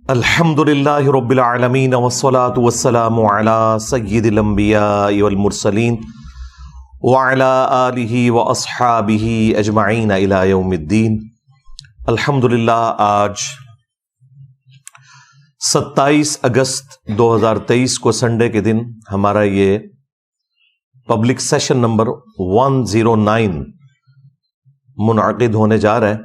الحمدللہ رب العالمین والصلاة والسلام علی سید الانبیاء والمرسلین وعلی آلہ واصحابہ اجمعین الی یوم الدین۔ الحمدللہ آج 27 اگست 2023 کو سنڈے کے دن ہمارا یہ پبلک سیشن نمبر 109 منعقد ہونے جا رہا ہے۔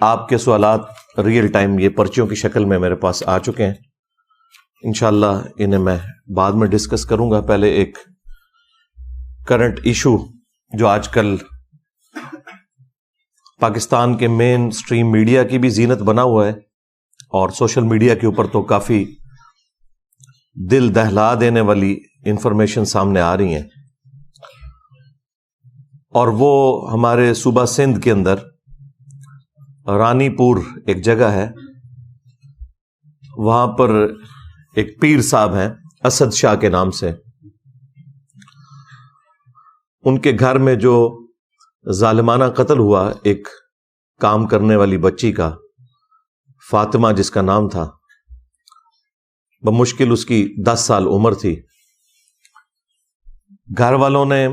آپ کے سوالات ریئل ٹائم یہ پرچیوں کی شکل میں میرے پاس آ چکے ہیں، انشاءاللہ انہیں میں بعد میں ڈسکس کروں گا۔ پہلے ایک کرنٹ ایشو جو آج کل پاکستان کے مین سٹریم میڈیا کی بھی زینت بنا ہوا ہے اور سوشل میڈیا کے اوپر تو کافی دل دہلا دینے والی انفارمیشن سامنے آ رہی ہیں، اور وہ ہمارے صوبہ سندھ کے اندر رانی پور ایک جگہ ہے، وہاں پر ایک پیر صاحب ہیں اسد شاہ کے نام سے، ان کے گھر میں جو ظالمانہ قتل ہوا ایک کام کرنے والی بچی کا، فاطمہ جس کا نام تھا، بمشکل اس کی 10 سال عمر تھی۔ گھر والوں نے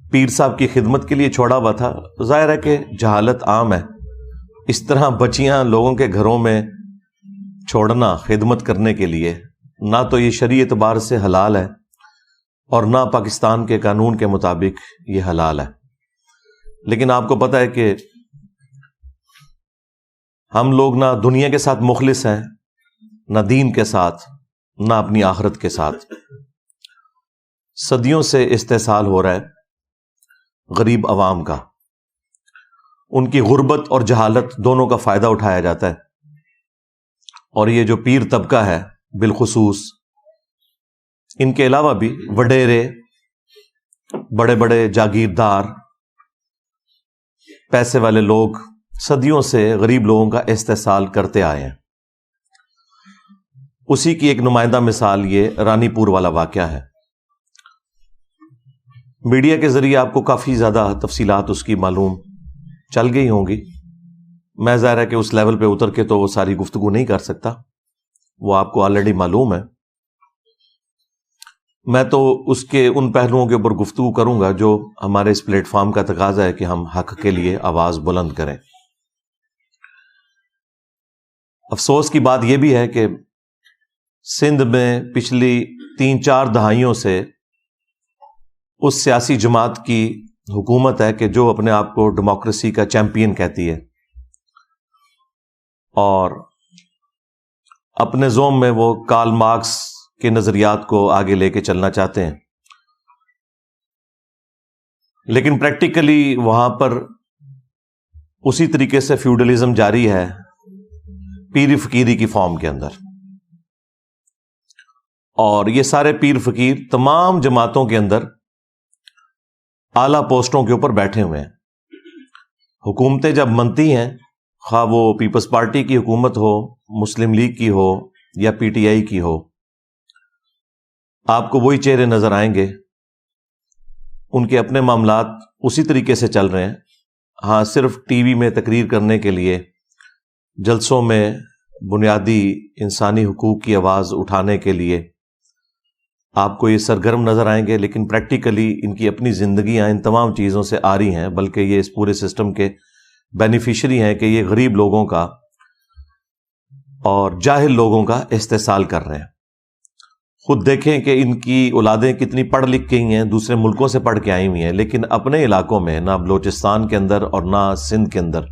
پیر صاحب کی خدمت کے لیے چھوڑا ہوا تھا، ظاہر ہے کہ جہالت عام ہے، اس طرح بچیاں لوگوں کے گھروں میں چھوڑنا خدمت کرنے کے لیے نہ تو یہ شرعی اعتبار سے حلال ہے اور نہ پاکستان کے قانون کے مطابق یہ حلال ہے۔ لیکن آپ کو پتہ ہے کہ ہم لوگ نہ دنیا کے ساتھ مخلص ہیں، نہ دین کے ساتھ، نہ اپنی آخرت کے ساتھ۔ صدیوں سے استحصال ہو رہا ہے غریب عوام کا، ان کی غربت اور جہالت دونوں کا فائدہ اٹھایا جاتا ہے، اور یہ جو پیر طبقہ ہے بالخصوص، ان کے علاوہ بھی وڈیرے، بڑے بڑے جاگیردار، پیسے والے لوگ صدیوں سے غریب لوگوں کا استحصال کرتے آئے ہیں۔ اسی کی ایک نمائندہ مثال یہ رانی پور والا واقعہ ہے۔ میڈیا کے ذریعے آپ کو کافی زیادہ تفصیلات اس کی معلوم چل گئی ہوں گی، میں ظاہر ہے کہ اس لیول پہ اتر کے تو وہ ساری گفتگو نہیں کر سکتا، وہ آپ کو آلریڈی معلوم ہے۔ میں تو اس کے ان پہلوؤں کے اوپر گفتگو کروں گا جو ہمارے اس پلیٹ فارم کا تقاضا ہے کہ ہم حق کے لیے آواز بلند کریں۔ افسوس کی بات یہ بھی ہے کہ سندھ میں پچھلی 3-4 دہائیوں سے اس سیاسی جماعت کی حکومت ہے کہ جو اپنے آپ کو ڈیموکریسی کا چیمپئن کہتی ہے اور اپنے زوم میں وہ کارل مارکس کے نظریات کو آگے لے کے چلنا چاہتے ہیں، لیکن پریکٹیکلی وہاں پر اسی طریقے سے فیوڈلزم جاری ہے، پیر فقیری کی فارم کے اندر، اور یہ سارے پیر فقیر تمام جماعتوں کے اندر اعلیٰ پوسٹوں کے اوپر بیٹھے ہوئے ہیں۔ حکومتیں جب بنتی ہیں، خواہ وہ پیپلز پارٹی کی حکومت ہو، مسلم لیگ کی ہو یا پی ٹی آئی کی ہو، آپ کو وہی چہرے نظر آئیں گے، ان کے اپنے معاملات اسی طریقے سے چل رہے ہیں۔ ہاں، صرف ٹی وی میں تقریر کرنے کے لیے، جلسوں میں بنیادی انسانی حقوق کی آواز اٹھانے کے لیے آپ کو یہ سرگرم نظر آئیں گے، لیکن پریکٹیکلی ان کی اپنی زندگیاں ان تمام چیزوں سے آ رہی ہیں، بلکہ یہ اس پورے سسٹم کے بینیفیشری ہیں کہ یہ غریب لوگوں کا اور جاہل لوگوں کا استحصال کر رہے ہیں۔ خود دیکھیں کہ ان کی اولادیں کتنی پڑھ لکھ گئی ہیں، دوسرے ملکوں سے پڑھ کے آئی ہوئی ہیں، لیکن اپنے علاقوں میں نہ بلوچستان کے اندر اور نہ سندھ کے اندر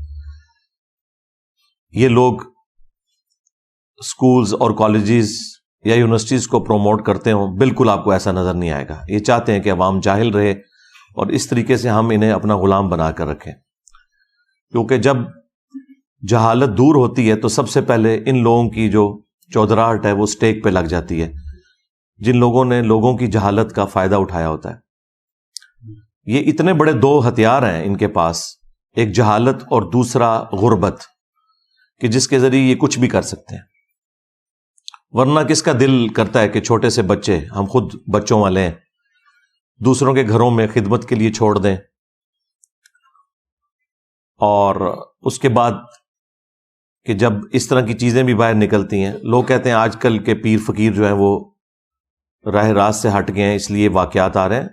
یہ لوگ سکولز اور کالجز یا یونیورسٹیز کو پروموٹ کرتے ہوں، بالکل آپ کو ایسا نظر نہیں آئے گا۔ یہ چاہتے ہیں کہ عوام جاہل رہے اور اس طریقے سے ہم انہیں اپنا غلام بنا کر رکھیں، کیونکہ جب جہالت دور ہوتی ہے تو سب سے پہلے ان لوگوں کی جو چودراہٹ ہے وہ سٹیک پہ لگ جاتی ہے، جن لوگوں نے لوگوں کی جہالت کا فائدہ اٹھایا ہوتا ہے۔ یہ اتنے بڑے 2 ہتھیار ہیں ان کے پاس، ایک جہالت اور دوسرا غربت، کہ جس کے ذریعے یہ کچھ بھی کر سکتے ہیں۔ ورنہ کس کا دل کرتا ہے کہ چھوٹے سے بچے، ہم خود بچوں والے ہیں، دوسروں کے گھروں میں خدمت کے لیے چھوڑ دیں، اور اس کے بعد کہ جب اس طرح کی چیزیں بھی باہر نکلتی ہیں، لوگ کہتے ہیں آج کل کے پیر فقیر جو ہیں وہ راہ راست سے ہٹ گئے ہیں اس لیے واقعات آ رہے ہیں.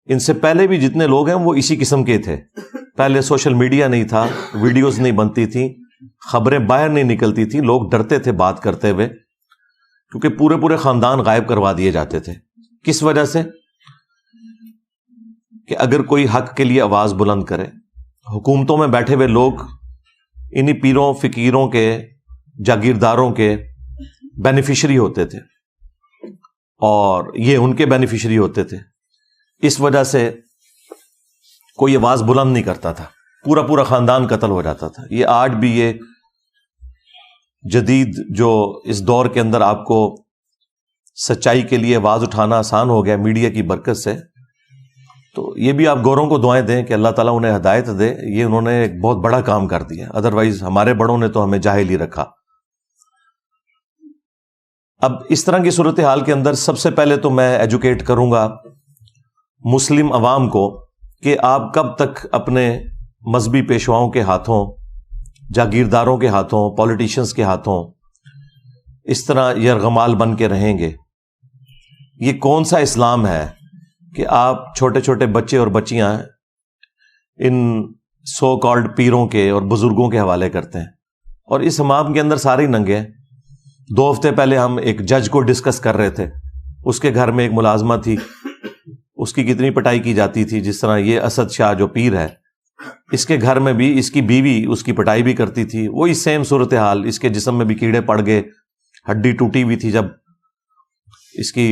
ان سے پہلے بھی جتنے لوگ ہیں وہ اسی قسم کے تھے. پہلے سوشل میڈیا نہیں تھا، ویڈیوز نہیں بنتی تھیں، خبریں باہر نہیں نکلتی تھیں، لوگ ڈرتے تھے بات کرتے ہوئے کیونکہ پورے خاندان غائب کروا دیے جاتے تھے. کس وجہ سے؟ کہ اگر کوئی حق کے لیے آواز بلند کرے، حکومتوں میں بیٹھے ہوئے لوگ انہی پیروں فقیروں کے جاگیرداروں کے بینیفیشری ہوتے تھے اور یہ ان کے بینیفیشری ہوتے تھے. اس وجہ سے کوئی آواز بلند نہیں کرتا تھا، پورا خاندان قتل ہو جاتا تھا. یہ آج بھی یہ جدید جو اس دور کے اندر آپ کو سچائی کے لیے آواز اٹھانا آسان ہو گیا میڈیا کی برکت سے، تو یہ بھی آپ گوروں کو دعائیں دیں کہ اللہ تعالیٰ انہیں ہدایت دے. یہ انہوں نے ایک بہت بڑا کام کر دیا، ادروائز ہمارے بڑوں نے تو ہمیں جاہل ہی رکھا. اب اس طرح کی صورتحال کے اندر سب سے پہلے تو میں ایجوکیٹ کروں گا مسلم عوام کو کہ آپ کب تک اپنے مذہبی پیشواؤں کے ہاتھوں، جاگیرداروں کے ہاتھوں، پولیٹیشنز کے ہاتھوں اس طرح یرغمال بن کے رہیں گے. یہ کون سا اسلام ہے کہ آپ چھوٹے چھوٹے بچے اور بچیاں ان سو کالڈ پیروں کے اور بزرگوں کے حوالے کرتے ہیں، اور اس حمام کے اندر سارے ہی ننگے ہیں. 2 ہفتے پہلے ہم ایک جج کو ڈسکس کر رہے تھے، اس کے گھر میں ایک ملازمہ تھی، اس کی کتنی پٹائی کی جاتی تھی. جس طرح یہ اسد شاہ جو پیر ہے، اس کے گھر میں بھی اس کی بیوی اس کی پٹائی بھی کرتی تھی. وہی سیم صورتحال، اس کے جسم میں بھی کیڑے پڑ گئے، ہڈی ٹوٹی ہوئی تھی جب اس کی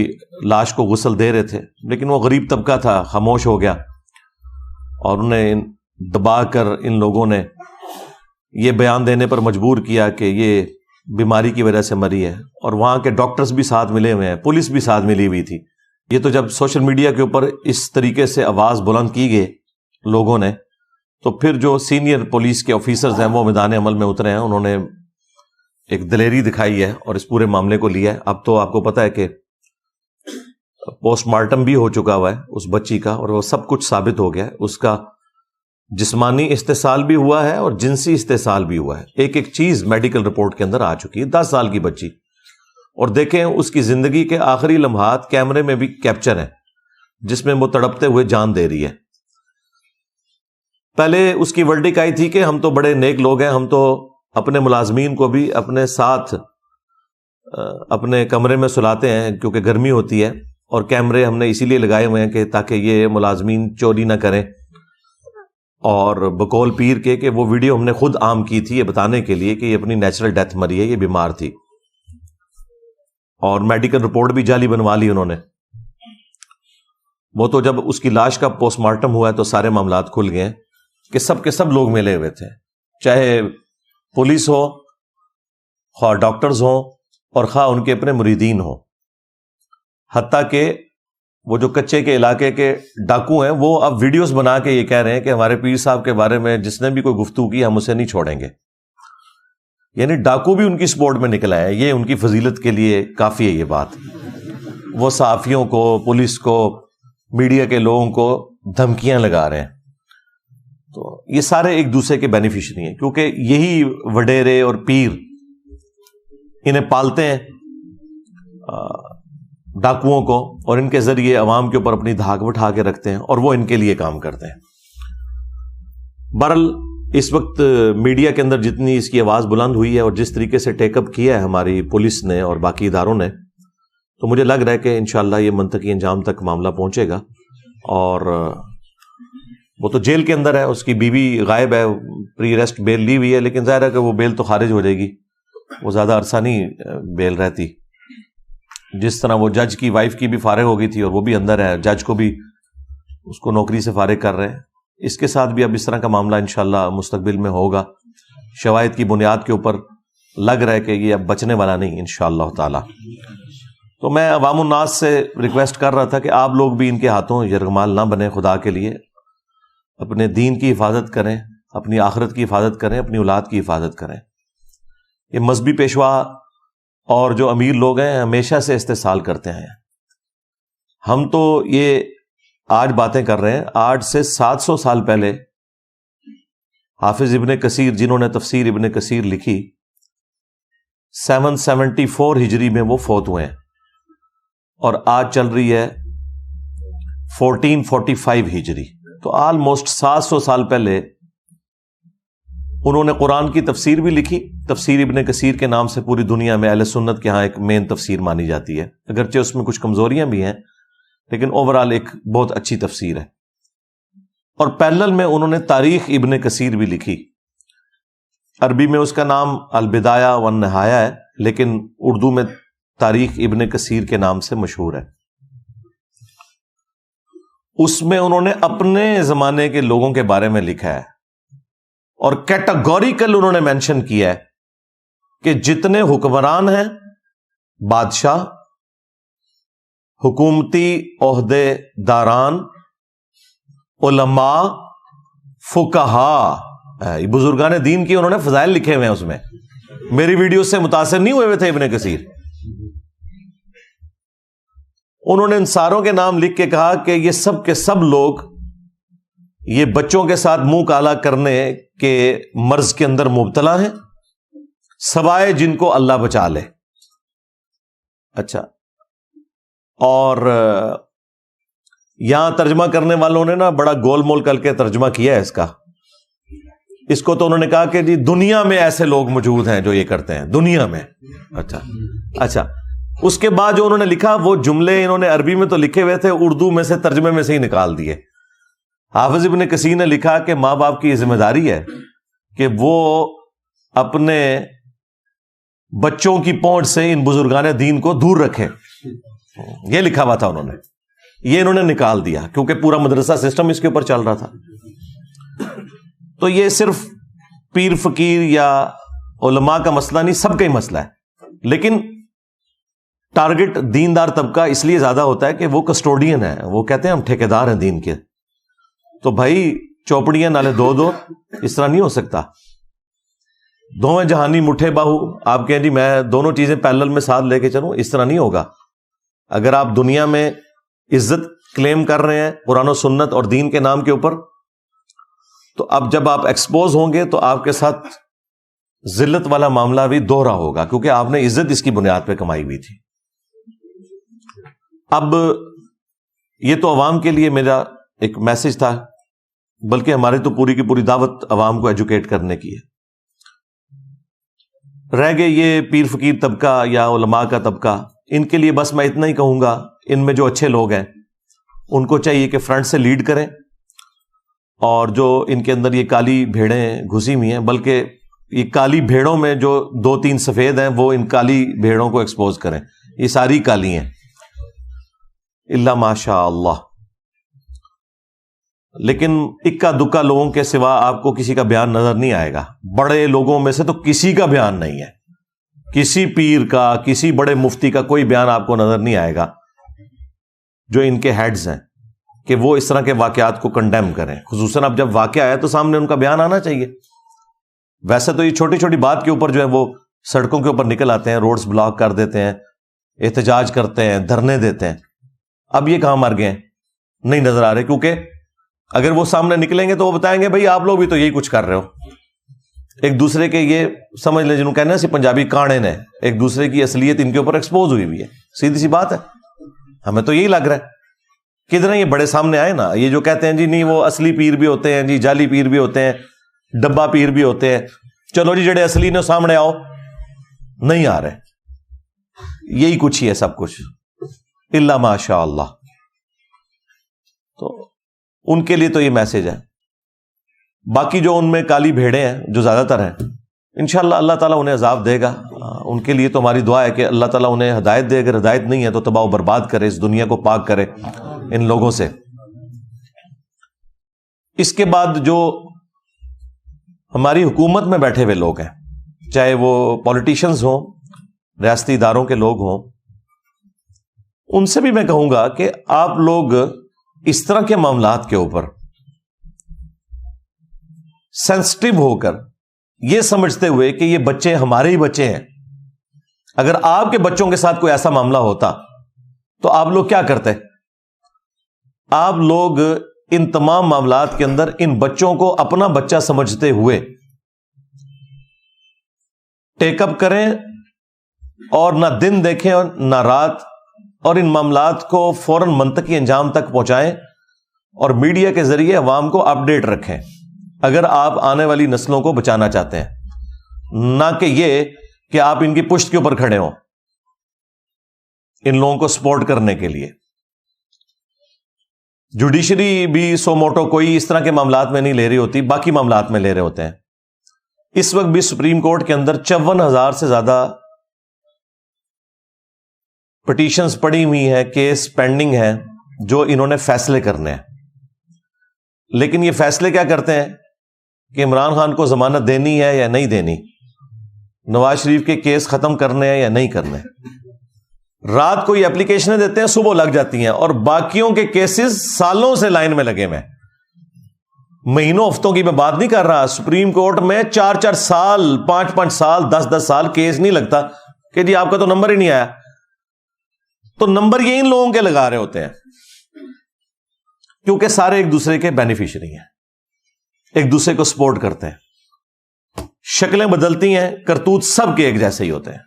لاش کو غسل دے رہے تھے. لیکن وہ غریب طبقہ تھا، خاموش ہو گیا اور انہیں دبا کر ان لوگوں نے یہ بیان دینے پر مجبور کیا کہ یہ بیماری کی وجہ سے مری ہے. اور وہاں کے ڈاکٹرز بھی ساتھ ملے ہوئے ہیں، پولیس بھی ساتھ ملی ہوئی تھی. یہ تو جب سوشل میڈیا کے اوپر اس طریقے سے آواز بلند کی گئی لوگوں نے، تو پھر جو سینئر پولیس کے آفیسرز ہیں وہ میدان عمل میں اترے ہیں، انہوں نے ایک دلیری دکھائی ہے اور اس پورے معاملے کو لیا ہے. اب تو آپ کو پتہ ہے کہ پوسٹ مارٹم بھی ہو چکا ہوا ہے اس بچی کا، اور وہ سب کچھ ثابت ہو گیا ہے. اس کا جسمانی استحصال بھی ہوا ہے اور جنسی استحصال بھی ہوا ہے. ایک چیز میڈیکل رپورٹ کے اندر آ چکی ہے. 10 سال کی بچی، اور دیکھیں اس کی زندگی کے آخری لمحات کیمرے میں بھی کیپچر ہیں جس میں وہ تڑپتے ہوئے جان دے رہی ہے. پہلے اس کی ورڈک آئی تھی کہ ہم تو بڑے نیک لوگ ہیں، ہم تو اپنے ملازمین کو بھی اپنے ساتھ اپنے کمرے میں سلاتے ہیں کیونکہ گرمی ہوتی ہے، اور کیمرے ہم نے اسی لیے لگائے ہوئے ہیں کہ تاکہ یہ ملازمین چوری نہ کریں. اور بقول پیر کے کہ وہ ویڈیو ہم نے خود عام کی تھی یہ بتانے کے لیے کہ یہ اپنی نیچرل ڈیتھ مری ہے، یہ بیمار تھی. اور میڈیکل رپورٹ بھی جعلی بنوا لی انہوں نے. وہ تو جب اس کی لاش کا پوسٹ مارٹم ہوا ہے تو سارے معاملات کھل گئے کہ سب کے سب لوگ ملے ہوئے تھے، چاہے پولیس ہو، خواہ ڈاکٹرز ہوں، اور خواہ ان کے اپنے مریدین ہوں. حتیٰ کہ وہ جو کچے کے علاقے کے ڈاکو ہیں وہ اب ویڈیوز بنا کے یہ کہہ رہے ہیں کہ ہمارے پیر صاحب کے بارے میں جس نے بھی کوئی گفتگو کی ہم اسے نہیں چھوڑیں گے. یعنی ڈاکو بھی ان کی سپورٹ میں نکل آئے. یہ ان کی فضیلت کے لیے کافی ہے یہ بات. وہ صحافیوں کو، پولیس کو، میڈیا کے لوگوں کو دھمکیاں لگا رہے ہیں. تو یہ سارے ایک دوسرے کے بینیفیشری ہیں کیونکہ یہی وڈیرے اور پیر انہیں پالتے ہیں ڈاکوؤں کو، اور ان کے ذریعے عوام کے اوپر اپنی دھاک بٹھا کے رکھتے ہیں اور وہ ان کے لیے کام کرتے ہیں. بہرحال اس وقت میڈیا کے اندر جتنی اس کی آواز بلند ہوئی ہے اور جس طریقے سے ٹیک اپ کیا ہے ہماری پولیس نے اور باقی اداروں نے، تو مجھے لگ رہا ہے کہ انشاءاللہ یہ منطقی انجام تک معاملہ پہنچے گا. اور وہ تو جیل کے اندر ہے، اس کی بیوی غائب ہے، پری ریسٹ بیل لی ہوئی ہے، لیکن ظاہر ہے کہ وہ بیل تو خارج ہو جائے گی، وہ زیادہ عرصہ نہیں بیل رہتی. جس طرح وہ جج کی وائف کی بھی فارغ ہو گئی تھی اور وہ بھی اندر ہے، جج کو بھی اس کو نوکری سے فارغ کر رہے ہیں. اس کے ساتھ بھی اب اس طرح کا معاملہ انشاءاللہ مستقبل میں ہوگا. شواہد کی بنیاد کے اوپر لگ رہا ہے کہ یہ اب بچنے والا نہیں انشاءاللہ تعالی. تو میں عوام الناس سے ریکویسٹ کر رہا تھا کہ آپ لوگ بھی ان کے ہاتھوں یرغمال نہ بنیں. خدا کے لیے اپنے دین کی حفاظت کریں، اپنی آخرت کی حفاظت کریں، اپنی اولاد کی حفاظت کریں. یہ مذہبی پیشوا اور جو امیر لوگ ہیں ہمیشہ سے استحصال کرتے ہیں. ہم تو یہ آج باتیں کر رہے ہیں، آج سے 700 سال پہلے حافظ ابن کثیر جنہوں نے تفسیر ابن کثیر لکھی 774 ہجری میں وہ فوت ہوئے ہیں اور آج چل رہی ہے 1445 ہجری، تو آلموسٹ 700 سال پہلے انہوں نے قرآن کی تفسیر بھی لکھی. تفسیر ابن کثیر کے نام سے پوری دنیا میں اہل سنت کے ہاں ایک مین تفسیر مانی جاتی ہے، اگرچہ اس میں کچھ کمزوریاں بھی ہیں لیکن اوورال ایک بہت اچھی تفسیر ہے. اور پیرلل میں انہوں نے تاریخ ابن کثیر بھی لکھی. عربی میں اس کا نام البدایہ والنہایہ ہے لیکن اردو میں تاریخ ابن کثیر کے نام سے مشہور ہے. اس میں انہوں نے اپنے زمانے کے لوگوں کے بارے میں لکھا ہے اور کیٹاگوریکل انہوں نے مینشن کیا ہے کہ جتنے حکمران ہیں، بادشاہ، حکومتی عہدے داران، علماء، فقہا، بزرگان دین کی انہوں نے فضائل لکھے ہوئے ہیں. اس میں میری ویڈیو سے متاثر نہیں ہوئے تھے ابن کثیر. انہوں نے ان ساروں کے نام لکھ کے کہا کہ یہ سب کے سب لوگ یہ بچوں کے ساتھ منہ کالا کرنے کے مرض کے اندر مبتلا ہیں سوائے جن کو اللہ بچا لے. اچھا، اور یہاں ترجمہ کرنے والوں نے نا بڑا گول مول کر کے ترجمہ کیا ہے اس کو تو انہوں نے کہا کہ جی دنیا میں ایسے لوگ موجود ہیں جو یہ کرتے ہیں دنیا میں. اچھا اس کے بعد جو انہوں نے لکھا وہ جملے انہوں نے عربی میں تو لکھے ہوئے تھے، اردو میں سے ترجمے میں سے ہی نکال دیے. حافظ ابن کثیر نے لکھا کہ ماں باپ کی یہ ذمہ داری ہے کہ وہ اپنے بچوں کی پہنچ سے ان بزرگان دین کو دور رکھیں. یہ لکھا ہوا تھا انہوں نے، یہ انہوں نے نکال دیا کیونکہ پورا مدرسہ سسٹم اس کے اوپر چل رہا تھا. تو یہ صرف پیر فقیر یا علماء کا مسئلہ نہیں، سب کا ہی مسئلہ ہے. لیکن ٹارگٹ دیندار طبقہ اس لیے زیادہ ہوتا ہے کہ وہ کسٹوڈین ہے، وہ کہتے ہیں ہم ٹھیکیدار ہیں دین کے. تو بھائی چوپڑیاں نالے دو اس طرح نہیں ہو سکتا. دونوں جہانی مٹھے باہو، آپ کہیں جی میں دونوں چیزیں پیرلل میں ساتھ لے کے چلوں، اس طرح نہیں ہوگا. اگر آپ دنیا میں عزت کلیم کر رہے ہیں قرآن و سنت اور دین کے نام کے اوپر، تو اب جب آپ ایکسپوز ہوں گے تو آپ کے ساتھ ذلت والا معاملہ بھی دوہرا ہوگا کیونکہ آپ نے عزت اس کی بنیاد پہ کمائی ہوئی تھی. اب یہ تو عوام کے لیے میرا ایک میسج تھا، بلکہ ہماری تو پوری کی پوری دعوت عوام کو ایجوکیٹ کرنے کی ہے. رہ گئے یہ پیر فقیر طبقہ یا علماء کا طبقہ، ان کے لیے بس میں اتنا ہی کہوں گا، ان میں جو اچھے لوگ ہیں ان کو چاہیے کہ فرنٹ سے لیڈ کریں، اور جو ان کے اندر یہ کالی بھیڑیں گھسی ہوئی ہیں، بلکہ یہ کالی بھیڑوں میں جو 2-3 سفید ہیں وہ ان کالی بھیڑوں کو ایکسپوز کریں. یہ ساری کالی ہیں الا ماشاء اللہ. لیکن اکا دکا لوگوں کے سوا آپ کو کسی کا بیان نظر نہیں آئے گا. بڑے لوگوں میں سے تو کسی کا بیان نہیں ہے، کسی پیر کا، کسی بڑے مفتی کا کوئی بیان آپ کو نظر نہیں آئے گا جو ان کے ہیڈز ہیں کہ وہ اس طرح کے واقعات کو کنڈیم کریں. خصوصاً اب جب واقعہ آیا تو سامنے ان کا بیان آنا چاہیے. ویسے تو یہ چھوٹی چھوٹی بات کے اوپر جو ہے وہ سڑکوں کے اوپر نکل آتے ہیں، روڈز بلاک کر دیتے ہیں، احتجاج کرتے ہیں، دھرنے دیتے ہیں. اب یہ کہاں مر گئے ہیں؟ نہیں نظر آ رہے، کیونکہ اگر وہ سامنے نکلیں گے تو وہ بتائیں گے بھائی آپ لوگ بھی تو یہی کچھ کر رہے ہو. ایک دوسرے کے یہ سمجھ لیں جنہوں کہنا ہے پنجابی کانے نے، ایک دوسرے کی اصلیت ان کے اوپر ایکسپوز ہوئی ہے. سیدھی سی بات ہے، ہمیں تو یہی لگ رہا ہے. کدھر یہ بڑے سامنے آئے نا، یہ جو کہتے ہیں جی نہیں وہ اصلی پیر بھی ہوتے ہیں، جی جعلی پیر بھی ہوتے ہیں، ڈبا پیر بھی ہوتے ہیں. چلو جی جڑے اصلی نے سامنے آؤ، نہیں آ رہے. یہی کچھ ہی ہے سب کچھ الا ماشاء اللہ. تو ان کے لیے تو یہ میسج ہے. باقی جو ان میں کالی بھیڑیں ہیں جو زیادہ تر ہیں، انشاءاللہ اللہ تعالیٰ انہیں عذاب دے گا. ان کے لیے تو ہماری دعا ہے کہ اللہ تعالیٰ انہیں ہدایت دے. اگر ہدایت نہیں ہے تو تباہ و برباد کرے، اس دنیا کو پاک کرے ان لوگوں سے. اس کے بعد جو ہماری حکومت میں بیٹھے ہوئے لوگ ہیں، چاہے وہ پولیٹیشنز ہوں، ریاستی اداروں کے لوگ ہوں، ان سے بھی میں کہوں گا کہ آپ لوگ اس طرح کے معاملات کے اوپر سینسٹیو ہو کر یہ سمجھتے ہوئے کہ یہ بچے ہمارے ہی بچے ہیں، اگر آپ کے بچوں کے ساتھ کوئی ایسا معاملہ ہوتا تو آپ لوگ کیا کرتے؟ آپ لوگ ان تمام معاملات کے اندر ان بچوں کو اپنا بچہ سمجھتے ہوئے ٹیک اپ کریں اور نہ دن دیکھیں اور نہ رات، اور ان معاملات کو فوراً منطقی انجام تک پہنچائیں اور میڈیا کے ذریعے عوام کو اپڈیٹ رکھیں اگر آپ آنے والی نسلوں کو بچانا چاہتے ہیں، نہ کہ یہ کہ آپ ان کی پشت کے اوپر کھڑے ہوں ان لوگوں کو سپورٹ کرنے کے لیے۔ جوڈیشری بھی سو موٹو کوئی اس طرح کے معاملات میں نہیں لے رہی ہوتی، باقی معاملات میں لے رہے ہوتے ہیں۔ اس وقت بھی سپریم کورٹ کے اندر 54,000 سے زیادہ پٹیشنز پڑی ہوئی ہیں، کیس پینڈنگ ہیں جو انہوں نے فیصلے کرنے ہیں، لیکن یہ فیصلے کیا کرتے ہیں کہ عمران خان کو ضمانت دینی ہے یا نہیں دینی، نواز شریف کے کیس ختم کرنے ہیں یا نہیں کرنے۔ رات کو یہ اپلیکیشنیں دیتے ہیں، صبح لگ جاتی ہیں، اور باقیوں کے کیسز سالوں سے لائن میں لگے ہوئے ہیں، مہینوں ہفتوں کی میں بات نہیں کر رہا۔ سپریم کورٹ میں 4 سال 5 سال 10 سال کیس نہیں لگتا کہ جی آپ کا تو نمبر ہی نہیں آیا، تو نمبر یہ ان لوگوں کے لگا رہے ہوتے ہیں کیونکہ سارے ایک دوسرے کے بینیفیشری ہیں، ایک دوسرے کو سپورٹ کرتے ہیں۔ شکلیں بدلتی ہیں، کرتوت سب کے ایک جیسے ہی ہوتے ہیں۔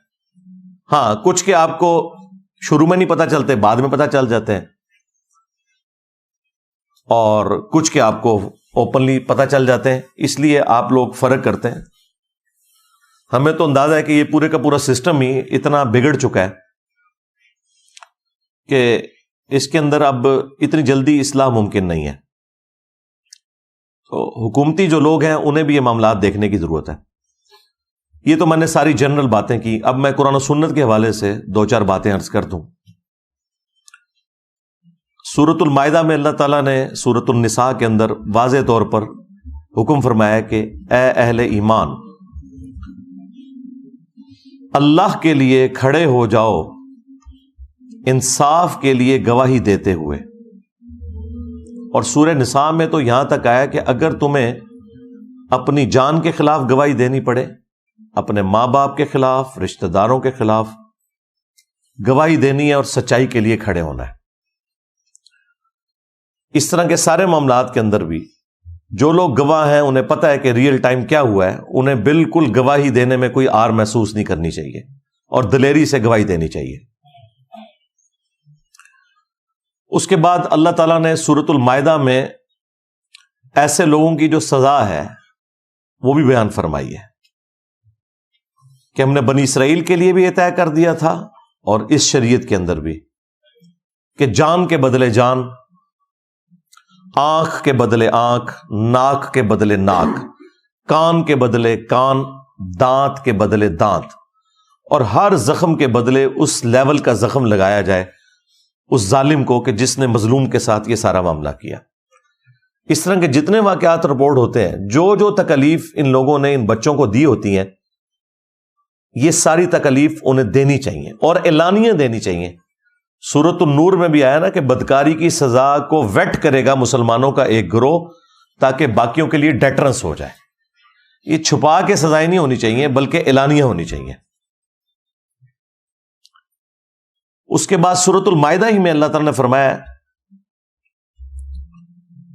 ہاں، کچھ کے آپ کو شروع میں نہیں پتا چلتے، بعد میں پتا چل جاتے ہیں، اور کچھ کے آپ کو اوپنلی پتا چل جاتے ہیں، اس لیے آپ لوگ فرق کرتے ہیں۔ ہمیں تو اندازہ ہے کہ یہ پورے کا پورا سسٹم ہی اتنا بگڑ چکا ہے کہ اس کے اندر اب اتنی جلدی اصلاح ممکن نہیں ہے۔ تو حکومتی جو لوگ ہیں انہیں بھی یہ معاملات دیکھنے کی ضرورت ہے۔ یہ تو میں نے ساری جنرل باتیں کی، اب میں قرآن و سنت کے حوالے سے 2-4 باتیں عرض کر دوں۔ سورۃ المائدہ میں اللہ تعالیٰ نے سورۃ النساء کے اندر واضح طور پر حکم فرمایا کہ اے اہل ایمان، اللہ کے لیے کھڑے ہو جاؤ انصاف کے لیے گواہی دیتے ہوئے۔ اور سورہ نساء میں تو یہاں تک آیا کہ اگر تمہیں اپنی جان کے خلاف گواہی دینی پڑے، اپنے ماں باپ کے خلاف، رشتہ داروں کے خلاف گواہی دینی ہے اور سچائی کے لیے کھڑے ہونا ہے۔ اس طرح کے سارے معاملات کے اندر بھی جو لوگ گواہ ہیں انہیں پتہ ہے کہ ریئل ٹائم کیا ہوا ہے، انہیں بالکل گواہی دینے میں کوئی آر محسوس نہیں کرنی چاہیے اور دلیری سے گواہی دینی چاہیے۔ اس کے بعد اللہ تعالیٰ نے سورۃ المائدہ میں ایسے لوگوں کی جو سزا ہے وہ بھی بیان فرمائی ہے کہ ہم نے بنی اسرائیل کے لیے بھی یہ طے کر دیا تھا اور اس شریعت کے اندر بھی کہ جان کے بدلے جان، آنکھ کے بدلے آنکھ، ناک کے بدلے ناک، کان کے بدلے کان، دانت کے بدلے دانت، اور ہر زخم کے بدلے اس لیول کا زخم لگایا جائے اس ظالم کو کہ جس نے مظلوم کے ساتھ یہ سارا معاملہ کیا۔ اس طرح کے جتنے واقعات رپورٹ ہوتے ہیں، جو تکلیف ان لوگوں نے ان بچوں کو دی ہوتی ہیں، یہ ساری تکلیف انہیں دینی چاہیے اور اعلانیہ دینی چاہیے۔ سورۃ النور میں بھی آیا نا کہ بدکاری کی سزا کو ویٹ کرے گا مسلمانوں کا ایک گروہ تاکہ باقیوں کے لیے ڈیٹرنس ہو جائے۔ یہ چھپا کے سزائیں نہیں ہونی چاہیے بلکہ اعلانیہ ہونی چاہیے۔ اس کے بعد سورۃ المائدہ ہی میں اللہ تعالیٰ نے فرمایا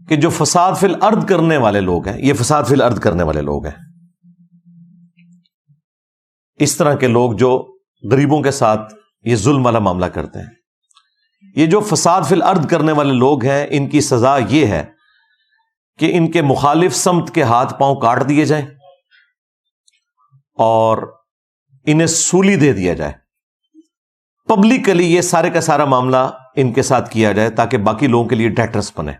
کہ جو فساد فی الارض کرنے والے لوگ ہیں، یہ فساد فی الارض کرنے والے لوگ ہیں، اس طرح کے لوگ جو غریبوں کے ساتھ یہ ظلم والا معاملہ کرتے ہیں، یہ جو فساد فی الارض کرنے والے لوگ ہیں، ان کی سزا یہ ہے کہ ان کے مخالف سمت کے ہاتھ پاؤں کاٹ دیے جائیں اور انہیں سولی دے دیا جائے۔ پبلکلی یہ سارے کا سارا معاملہ ان کے ساتھ کیا جائے تاکہ باقی لوگوں کے لیے ڈیٹرس بنے۔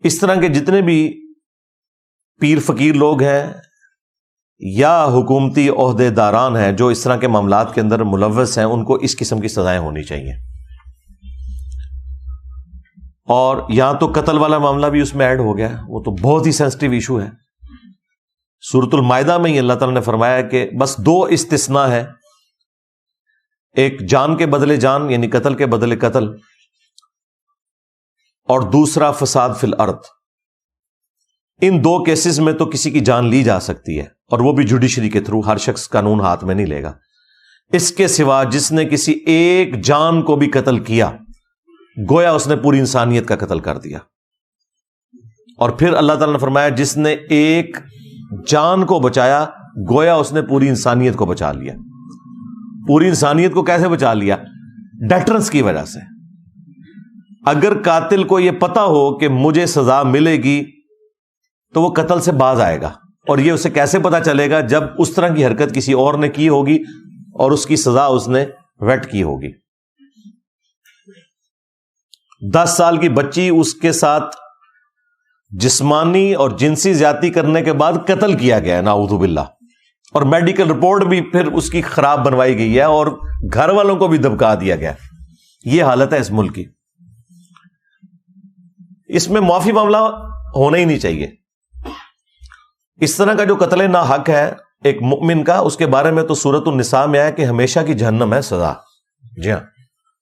اس طرح کے جتنے بھی پیر فقیر لوگ ہیں یا حکومتی عہدے داران ہیں جو اس طرح کے معاملات کے اندر ملوث ہیں، ان کو اس قسم کی سزائیں ہونی چاہیے۔ اور یہاں تو قتل والا معاملہ بھی اس میں ایڈ ہو گیا، وہ تو بہت ہی سینسٹیو ایشو ہے۔ سورۃ المائدہ میں ہی اللہ تعالیٰ نے فرمایا کہ بس 2 استثناء ہے، ایک جان کے بدلے جان یعنی قتل کے بدلے قتل، اور دوسرا فساد فی الارض۔ ان 2 کیسز میں تو کسی کی جان لی جا سکتی ہے اور وہ بھی جوڈیشری کے تھرو، ہر شخص قانون ہاتھ میں نہیں لے گا۔ اس کے سوا جس نے کسی ایک جان کو بھی قتل کیا، گویا اس نے پوری انسانیت کا قتل کر دیا۔ اور پھر اللہ تعالیٰ نے فرمایا جس نے ایک جان کو بچایا گویا اس نے پوری انسانیت کو بچا لیا. پوری انسانیت کو کیسے بچا لیا؟ ڈیٹرنس کی وجہ سے. اگر قاتل کو یہ پتا ہو کہ مجھے سزا ملے گی تو وہ قتل سے باز آئے گا. اور یہ اسے کیسے پتا چلے گا؟ جب اس طرح کی حرکت کسی اور نے کی ہوگی اور اس کی سزا اس نے ویٹ کی ہوگی. 10 سال کی بچی اس کے ساتھ جسمانی اور جنسی زیادتی کرنے کے بعد قتل کیا گیا ہے نعوذ باللہ, اور میڈیکل رپورٹ بھی پھر اس کی خراب بنوائی گئی ہے اور گھر والوں کو بھی دبکا دیا گیا. یہ حالت ہے اس ملک کی. اس میں معافی معاملہ ہونا ہی نہیں چاہیے. اس طرح کا جو قتل ناحق ہے ایک مؤمن کا, اس کے بارے میں تو سورۃ النساء میں آیا کہ ہمیشہ کی جہنم ہے سزا. جی ہاں,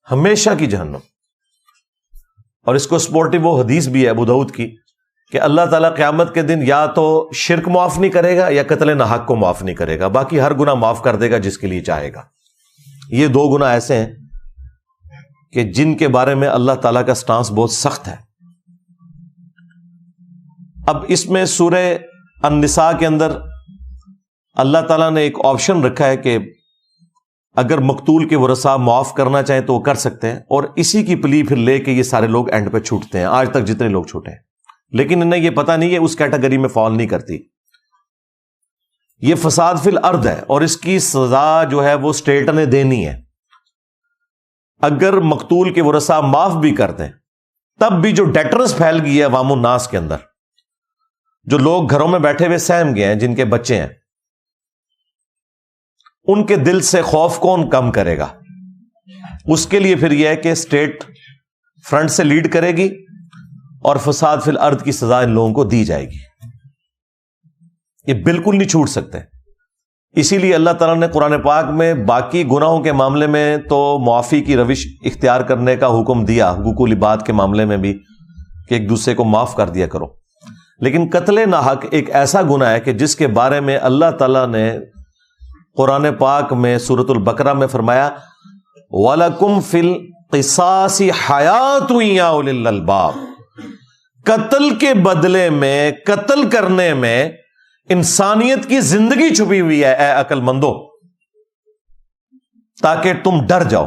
ہمیشہ کی جہنم. اور اس کو سپورٹو وہ حدیث بھی ہے ابو داؤد کی کہ اللہ تعالیٰ قیامت کے دن یا تو شرک معاف نہیں کرے گا یا قتل ناحق کو معاف نہیں کرے گا, باقی ہر گناہ معاف کر دے گا جس کے لیے چاہے گا. یہ 2 گناہ ایسے ہیں کہ جن کے بارے میں اللہ تعالیٰ کا سٹانس بہت سخت ہے. اب اس میں سورہ النساء کے اندر اللہ تعالیٰ نے ایک آپشن رکھا ہے کہ اگر مقتول کے ورثاء معاف کرنا چاہیں تو وہ کر سکتے ہیں, اور اسی کی پلی پھر لے کے یہ سارے لوگ اینڈ پہ چھوٹتے ہیں. آج تک جتنے لوگ چھوٹے ہیں, لیکن انہیں یہ پتا نہیں ہے اس کیٹیگری میں فال نہیں کرتی. یہ فساد فی الارض ہے اور اس کی سزا جو ہے وہ اسٹیٹ نے دینی ہے. اگر مقتول کے ورثاء معاف بھی کر دیں تب بھی جو ڈیٹرنس پھیل گئی ہے عوام الناس کے اندر, جو لوگ گھروں میں بیٹھے ہوئے سہم گئے ہیں, جن کے بچے ہیں, ان کے دل سے خوف کون کم کرے گا؟ اس کے لیے پھر یہ ہے کہ اسٹیٹ فرنٹ سے لیڈ کرے گی اور فساد فی الارض کی سزا ان لوگوں کو دی جائے گی. یہ بالکل نہیں چھوٹ سکتے. اسی لیے اللہ تعالیٰ نے قرآن پاک میں باقی گناہوں کے معاملے میں تو معافی کی روش اختیار کرنے کا حکم دیا, حقوق العباد کے معاملے میں بھی کہ ایک دوسرے کو معاف کر دیا کرو. لیکن قتل ناحق ایک ایسا گناہ ہے کہ جس کے بارے میں اللہ تعالیٰ نے قرآن پاک میں سورۃ البقرہ میں فرمایا وَلَكُمْ فِي الْقِصَاصِ حَيَاةٌ يَا أُولِي الْأَلْبَابِ. قتل کے بدلے میں, قتل کرنے میں انسانیت کی زندگی چھپی ہوئی ہے اے عقل مندو, تاکہ تم ڈر جاؤ.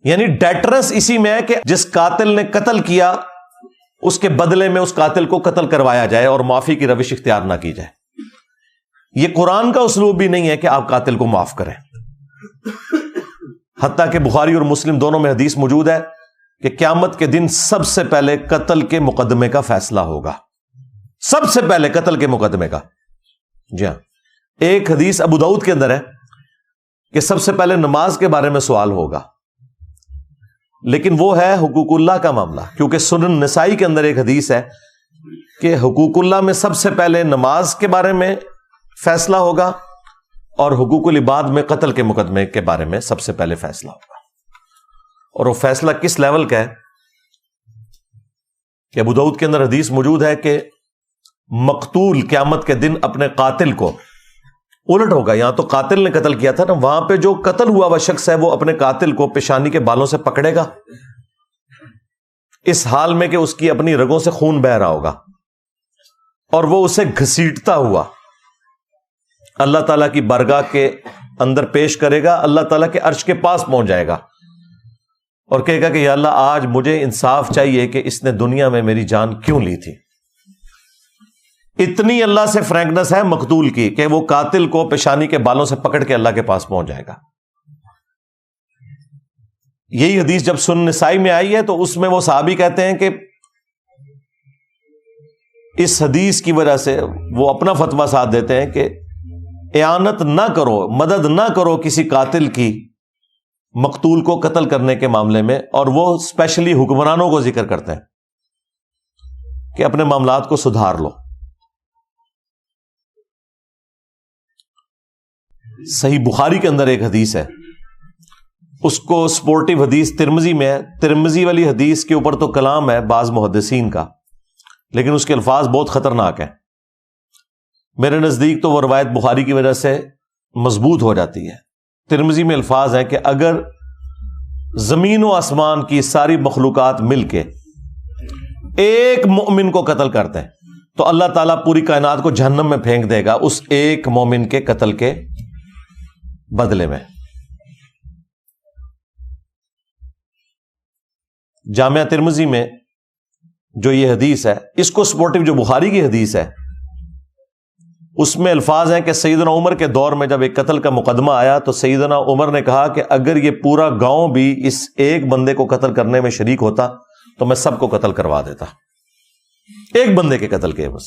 یعنی ڈیٹرنس اسی میں ہے کہ جس قاتل نے قتل کیا اس کے بدلے میں اس قاتل کو قتل کروایا جائے اور معافی کی روش اختیار نہ کی جائے. یہ قرآن کا اسلوب بھی نہیں ہے کہ آپ قاتل کو معاف کریں. حتیٰ کہ بخاری اور مسلم دونوں میں حدیث موجود ہے کہ قیامت کے دن سب سے پہلے قتل کے مقدمے کا فیصلہ ہوگا. سب سے پہلے قتل کے مقدمے کا. جی ہاں, ایک حدیث ابو داؤد کے اندر ہے کہ سب سے پہلے نماز کے بارے میں سوال ہوگا, لیکن وہ ہے حقوق اللہ کا معاملہ, کیونکہ سنن نسائی کے اندر ایک حدیث ہے کہ حقوق اللہ میں سب سے پہلے نماز کے بارے میں فیصلہ ہوگا اور حقوق العباد میں قتل کے مقدمے کے بارے میں سب سے پہلے فیصلہ ہوگا. اور وہ فیصلہ کس لیول کا ہے کہ ابو داؤد کے اندر حدیث موجود ہے کہ مقتول قیامت کے دن اپنے قاتل کو الٹ ہوگا. یہاں تو قاتل نے قتل کیا تھا نا, وہاں پہ جو قتل ہوا وہ شخص ہے وہ اپنے قاتل کو پیشانی کے بالوں سے پکڑے گا, اس حال میں کہ اس کی اپنی رگوں سے خون بہ رہا ہوگا, اور وہ اسے گھسیٹتا ہوا اللہ تعالیٰ کی بارگاہ کے اندر پیش کرے گا. اللہ تعالیٰ کے عرش کے پاس پہنچ جائے گا اور کہے گا کہ یا اللہ آج مجھے انصاف چاہیے کہ اس نے دنیا میں میری جان کیوں لی تھی. اتنی اللہ سے فرینکنس ہے مقتول کی کہ وہ قاتل کو پیشانی کے بالوں سے پکڑ کے اللہ کے پاس پہنچ جائے گا. یہی حدیث جب سنن نسائی میں آئی ہے تو اس میں وہ صحابی کہتے ہیں کہ اس حدیث کی وجہ سے وہ اپنا فتویٰ ساتھ دیتے ہیں کہ اعانت نہ کرو, مدد نہ کرو کسی قاتل کی مقتول کو قتل کرنے کے معاملے میں. اور وہ اسپیشلی حکمرانوں کو ذکر کرتے ہیں کہ اپنے معاملات کو سدھار لو. صحیح بخاری کے اندر ایک حدیث ہے, اس کو سپورٹو حدیث ترمذی میں ہے. ترمذی والی حدیث کے اوپر تو کلام ہے بعض محدثین کا, لیکن اس کے الفاظ بہت خطرناک ہیں. میرے نزدیک تو وہ روایت بخاری کی وجہ سے مضبوط ہو جاتی ہے. ترمذی میں الفاظ ہیں کہ اگر زمین و آسمان کی ساری مخلوقات مل کے ایک مومن کو قتل کرتے ہیں تو اللہ تعالیٰ پوری کائنات کو جہنم میں پھینک دے گا اس ایک مومن کے قتل کے بدلے میں. جامعہ ترمذی میں جو یہ حدیث ہے، اس کو سپورٹو جو بخاری کی حدیث ہے، اس میں الفاظ ہیں کہ سیدنا عمر کے دور میں جب ایک قتل کا مقدمہ آیا تو سیدنا عمر نے کہا کہ اگر یہ پورا گاؤں بھی اس ایک بندے کو قتل کرنے میں شریک ہوتا تو میں سب کو قتل کروا دیتا. ایک بندے کے قتل کے بس.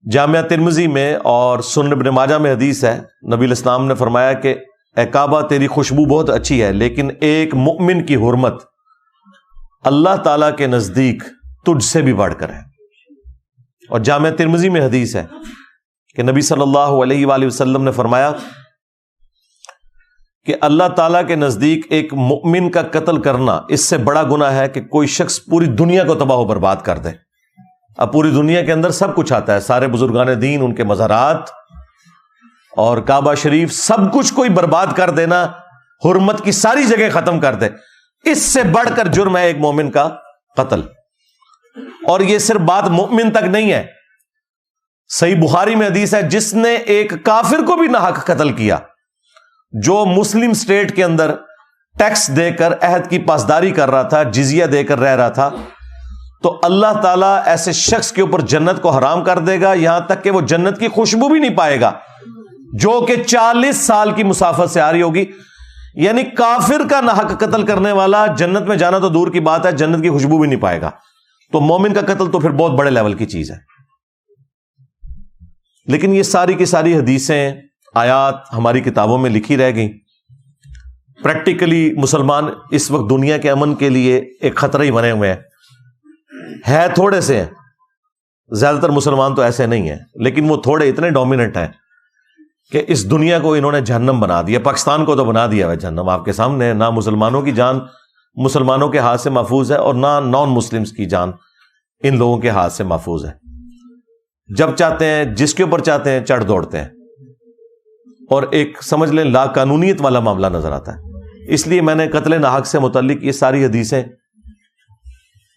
جامعہ ترمذی میں اور سنن ابن ماجہ میں حدیث ہے، نبی الاسلام نے فرمایا کہ اے کعبہ تیری خوشبو بہت اچھی ہے، لیکن ایک مؤمن کی حرمت اللہ تعالی کے نزدیک تجھ سے بھی بڑھ کر ہے. اور جامعہ ترمذی میں حدیث ہے کہ نبی صلی اللہ علیہ وآلہ وسلم نے فرمایا کہ اللہ تعالیٰ کے نزدیک ایک مؤمن کا قتل کرنا اس سے بڑا گناہ ہے کہ کوئی شخص پوری دنیا کو تباہ و برباد کر دے. اب پوری دنیا کے اندر سب کچھ آتا ہے، سارے بزرگان دین، ان کے مزارات اور کعبہ شریف، سب کچھ کوئی برباد کر دینا، حرمت کی ساری جگہ ختم کر دے، اس سے بڑھ کر جرم ہے ایک مومن کا قتل. اور یہ صرف بات مومن تک نہیں ہے، صحیح بخاری میں حدیث ہے جس نے ایک کافر کو بھی ناحق قتل کیا، جو مسلم سٹیٹ کے اندر ٹیکس دے کر عہد کی پاسداری کر رہا تھا، جزیہ دے کر رہ رہا تھا، تو اللہ تعالیٰ ایسے شخص کے اوپر جنت کو حرام کر دے گا، یہاں تک کہ وہ جنت کی خوشبو بھی نہیں پائے گا، جو کہ 40 سال کی مسافت سے آ رہی ہوگی. یعنی کافر کا ناحق قتل کرنے والا جنت میں جانا تو دور کی بات ہے، جنت کی خوشبو بھی نہیں پائے گا. تو مومن کا قتل تو پھر بہت بڑے لیول کی چیز ہے. لیکن یہ ساری کی ساری حدیثیں، آیات ہماری کتابوں میں لکھی رہ گئیں. پریکٹیکلی مسلمان اس وقت دنیا کے امن کے لیے ایک خطرہ ہی بنے ہوئے ہیں. تھوڑے سے ہیں، زیادہ تر مسلمان تو ایسے نہیں ہیں، لیکن وہ تھوڑے اتنے ڈومیننٹ ہیں کہ اس دنیا کو انہوں نے جہنم بنا دیا. پاکستان کو تو بنا دیا ہے جہنم آپ کے سامنے. نہ مسلمانوں کی جان مسلمانوں کے ہاتھ سے محفوظ ہے اور نہ نان مسلمز کی جان ان لوگوں کے ہاتھ سے محفوظ ہے. جب چاہتے ہیں، جس کے اوپر چاہتے ہیں چڑھ دوڑتے ہیں، اور ایک سمجھ لیں لا قانونیت والا معاملہ نظر آتا ہے. اس لیے میں نے قتل ناحق سے متعلق یہ ساری حدیثیں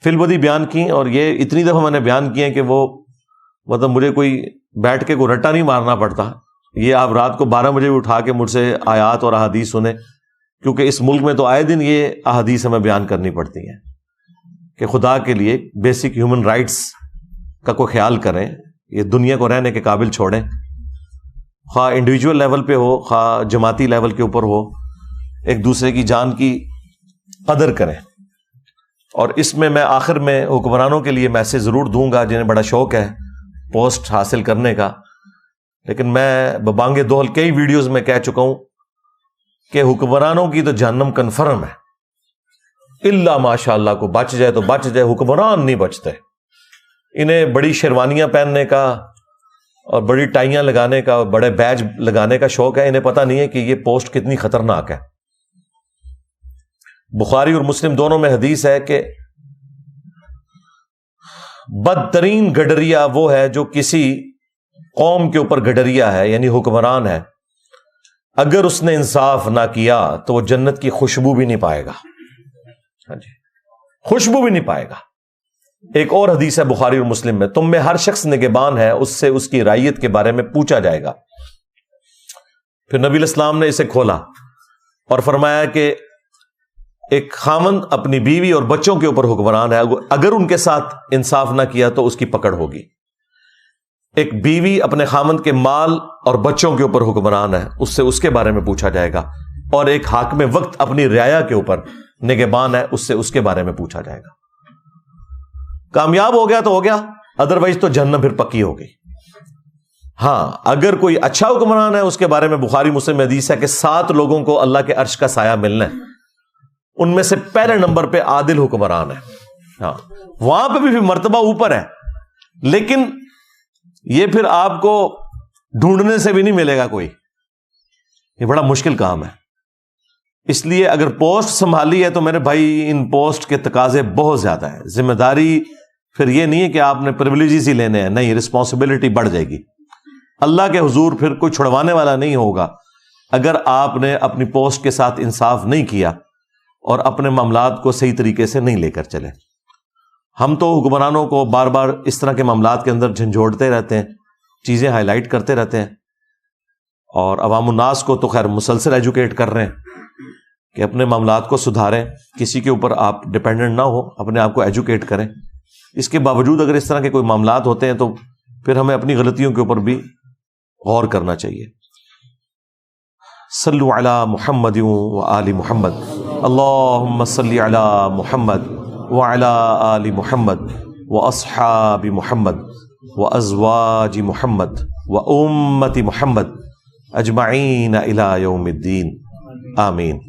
فی البدی بیان کی، اور یہ اتنی دفعہ میں نے بیان کی ہیں کہ وہ مطلب مجھے کوئی بیٹھ کے کوئی رٹا نہیں مارنا پڑتا. یہ آپ رات کو 12 بجے بھی اٹھا کے مجھ سے آیات اور احادیث سنیں، کیونکہ اس ملک میں تو آئے دن یہ احادیث ہمیں بیان کرنی پڑتی ہیں کہ خدا کے لیے بیسک ہیومن رائٹس کا کوئی خیال کریں، یہ دنیا کو رہنے کے قابل چھوڑیں، خواہ انڈیویجول لیول پہ ہو خواہ جماعتی لیول کے اوپر ہو، ایک دوسرے کی جان کی قدر کریں. اور اس میں آخر میں حکمرانوں کے لیے میسج ضرور دوں گا جنہیں بڑا شوق ہے پوسٹ حاصل کرنے کا، لیکن میں ببانگ دوہل کئی ویڈیوز میں کہہ چکا ہوں کہ حکمرانوں کی تو جہنم کنفرم ہے، الا ماشاء اللہ کو بچ جائے تو بچ جائے، حکمران نہیں بچتے. انہیں بڑی شیروانیاں پہننے کا اور بڑی ٹائیاں لگانے کا، بڑے بیج لگانے کا شوق ہے، انہیں پتہ نہیں ہے کہ یہ پوسٹ کتنی خطرناک ہے. بخاری اور مسلم دونوں میں حدیث ہے کہ بدترین گڈریا وہ ہے جو کسی قوم کے اوپر گڈریا ہے، یعنی حکمران ہے، اگر اس نے انصاف نہ کیا تو وہ جنت کی خوشبو بھی نہیں پائے گا. ہاں جی، خوشبو بھی نہیں پائے گا. ایک اور حدیث ہے بخاری اور مسلم میں، تم میں ہر شخص نگہبان ہے، اس سے اس کی رعیت کے بارے میں پوچھا جائے گا. پھر نبی الاسلام نے اسے کھولا اور فرمایا کہ ایک خاوند اپنی بیوی اور بچوں کے اوپر حکمران ہے، اگر ان کے ساتھ انصاف نہ کیا تو اس کی پکڑ ہوگی. ایک بیوی اپنے خاوند کے مال اور بچوں کے اوپر حکمران ہے، اس سے اس کے بارے میں پوچھا جائے گا. اور ایک حاکم وقت اپنی رعایا کے اوپر نگہبان ہے، اس سے اس کے بارے میں پوچھا جائے گا. کامیاب ہو گیا تو ہو گیا، ادروائز تو جہنم پھر پکی ہو گئی. ہاں، اگر کوئی اچھا حکمران ہے، اس کے بارے میں بخاری مسلم میں حدیث ہے کہ 7 لوگوں کو اللہ کے عرش کا سایہ ملنا ہے، ان میں سے پہلے نمبر پہ عادل حکمران ہے. ہاں، وہاں پہ بھی مرتبہ اوپر ہے، لیکن یہ پھر آپ کو ڈھونڈنے سے بھی نہیں ملے گا کوئی، یہ بڑا مشکل کام ہے. اس لیے اگر پوسٹ سنبھالی ہے تو میرے بھائی ان پوسٹ کے تقاضے بہت زیادہ ہیں. ذمہ داری پھر یہ نہیں ہے کہ آپ نے پریویلیجز ہی لینے ہیں، نہیں، رسپانسبلٹی بڑھ جائے گی. اللہ کے حضور پھر کوئی چھڑوانے والا نہیں ہوگا اگر آپ نے اپنی پوسٹ کے ساتھ انصاف نہیں کیا اور اپنے معاملات کو صحیح طریقے سے نہیں لے کر چلیں۔ ہم تو حکمرانوں کو بار بار اس طرح کے معاملات کے اندر جھنجھوڑتے رہتے ہیں، چیزیں ہائی لائٹ کرتے رہتے ہیں، اور عوام الناس کو تو خیر مسلسل ایجوکیٹ کر رہے ہیں کہ اپنے معاملات کو سدھاریں، کسی کے اوپر آپ ڈپینڈنٹ نہ ہو، اپنے آپ کو ایجوکیٹ کریں۔ اس کے باوجود اگر اس طرح کے کوئی معاملات ہوتے ہیں تو پھر ہمیں اپنی غلطیوں کے اوپر بھی غور کرنا چاہیے۔ صلو علی محمد و آل محمد، اللہم صلی علی محمد وعلی آل محمد واصحاب محمد وازواج محمد وامت محمد اجمعین الی یوم الدین، آمین۔